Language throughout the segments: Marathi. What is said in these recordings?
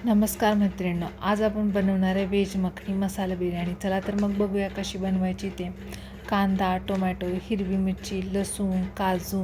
नमस्कार मैत्रिणींनो, आज आपण बनवणार आहे व्हेज मखनी मसाला बिर्याणी। चला तर मग बघूया कशी बनवायची ते। कांदा, टोमॅटो, हिरवी मिरची, लसूण, काजू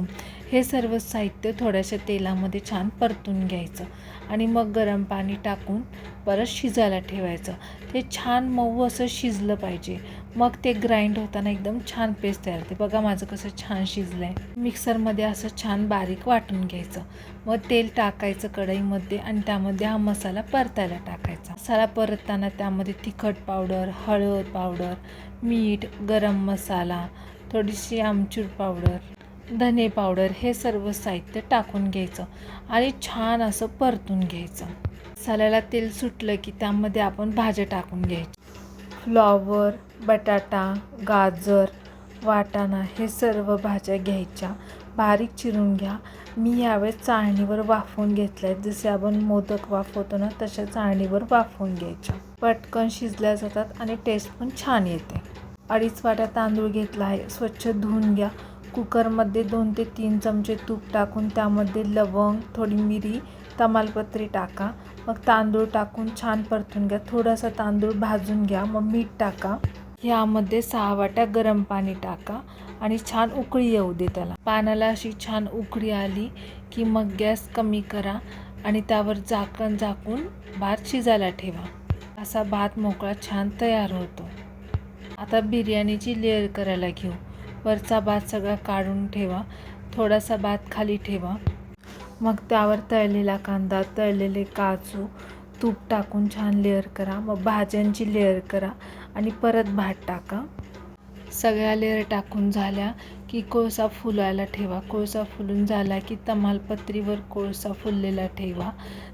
हे सर्व साहित्य थोड्याशा तेलामध्ये छान परतून घ्यायचं आणि मग गरम पाणी टाकून परत शिजायला ठेवायचं। ते छान मऊ असं शिजलं पाहिजे, मग ते ग्राइंड होताना एकदम छान पेस्ट तयार होते। बघा माझं कसं छान शिजलंय। मिक्सरमध्ये असं छान बारीक वाटून घ्यायचं। मग तेल टाकायचं कढईमध्ये आणि त्यामध्ये हा मसाला परतायला टाकायचा। मसाला परतताना त्यामध्ये तिखट पावडर, हळद पावडर, मीठ, गरम मसाला, थोडीशी आमचूर पावडर, धने पावडर हे सर्व साहित्य टाकून घ्यायचं आणि छान असं परतून घ्यायचं। मसाल्याला तेल सुटलं की त्यामध्ये आपण भाज्या टाकून घ्यायच्या। फ्लॉवर, बटाटा, गाजर, वाटाणा हे सर्व भाज्या घ्यायच्या, बारीक चिरून घ्या। मी यावेळेस चाळणीवर वाफवून घेतले, जसे आपण मोदक वाफवतो ना तशा चाळणीवर वाफवून घ्यायच्या। पटकन शिजल्या जातात आणि टेस्ट पण छान येते। 2.5 वाट्या तांदूळ घेतला आहे, स्वच्छ धुवून घ्या। कुकरमध्ये 2 ते 3 चमचे तूप टाकून त्यामध्ये लवंग, थोडी मिरी, तमालपत्री टाका। मग तांदूळ टाकून छान परतून घ्या। थोडासा तांदूळ भाजून घ्या, मग मीठ टाका। यामध्ये 6 वाट्या गरम पाणी टाका आणि छान उकळी येऊ दे त्याला। पाण्याला अशी छान उकळी आली की मग गॅस कमी करा आणि त्यावर झाकण झाकून भात शिजायला ठेवा। असा भात मोकळा छान तयार होतो। आता बिर्याणीची लेयर करायला घेऊ। वरचा भात सगळा काढून ठेवा, थोडासा भात खाली ठेवा। मग त्यावर तळलेला कांदा, तळलेले काजू, तूप टाकून छान लेयर करा। मग भाज्यांची लेयर करा आणि परत भात टाका। सगळ्या लेयर टाकून झाल्या की कोळसा फुलायला ठेवा। कोळसा फुलून झाला की तमालपत्रीवर कोळसा फुललेला ठेवा,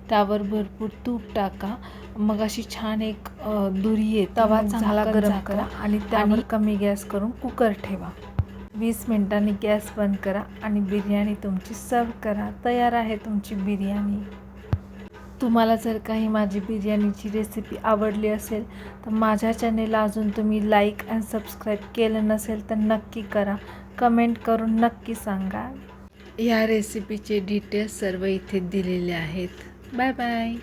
त्यावर भरपूर तूप टाका। मग अशी छान एक धुरी येते। तवा चांगला गरम करा आणि त्यावर कमी गॅस करून कुकर ठेवा। 20 मिनिटांनी गॅस बंद करा आणि बिर्याणी तुमची सर्व करा। तयार आहे तुमची बिर्याणी। तुम्हाला जर काही माझी बिर्याणीची रेसिपी आवडली असेल तर माझ्या चॅनेलला अजून तुम्ही लाईक आणि सबस्क्राईब केलं नसेल तर नक्की करा। कमेंट करून नक्की सांगा। या रेसिपीचे डिटेल्स सर्व इथे दिलेले आहेत। Bye bye.